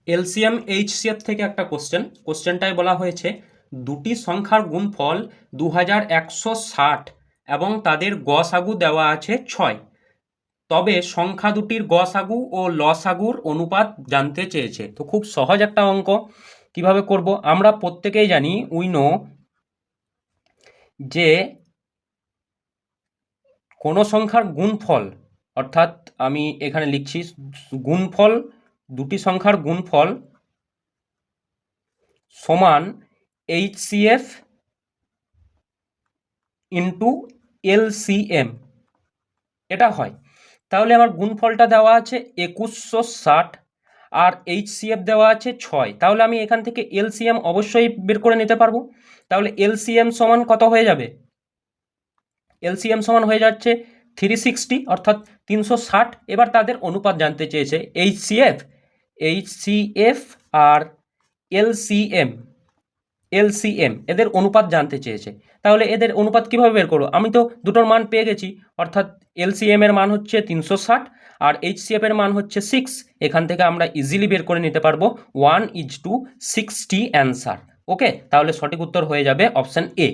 LCM HCF থেকে একটা কোশ্চেনটায় বলা হয়েছে দুটি সংখ্যার গুণফল 2160 এবং তাদের গসাগু দেওয়া আছে 6, তবে সংখ্যা দুটির গসাগু ও লসাগুর অনুপাত জানতে চেয়েছে। তো খুব সহজ একটা অঙ্ক, কিভাবে করব আমরা প্রত্যেকেই জানি, উইনো যে কোনো সংখ্যার গুণফল, অর্থাৎ আমি এখানে লিখছি গুণফল, দুটি সংখ্যার গুণফল সমান এইচসিএফ ইন্টু এলসিএম, এটা হয়। তাহলে আমার গুণফলটা দেওয়া আছে 2160 আর এইচসিএফ দেওয়া আছে 6, তাহলে আমি এখান থেকে এলসিএম অবশ্যই বের করে নিতে পারবো। তাহলে এলসিএম সমান কত হয়ে যাবে? এলসিএম সমান হয়ে যাচ্ছে 360 অর্থাৎ 360। এবার তাদের অনুপাত জানতে চেয়েছে এইচসিএফ আর এলসিএম এদের অনুপাত জানতে চেয়েছে। তাহলে এদের অনুপাত কিভাবে বের করবো? আমি তো দুটোর মান পেয়ে গেছি, অর্থাৎ এলসিএম এর মান হচ্ছে 360 আর এইচসিএফ এর মান হচ্ছে 6। এখান থেকে আমরা ইজিলি বের করে নিতে পারবো 1:60 অ্যান্সার। ওকে, তাহলে সঠিক উত্তর হয়ে যাবে অপশন এ।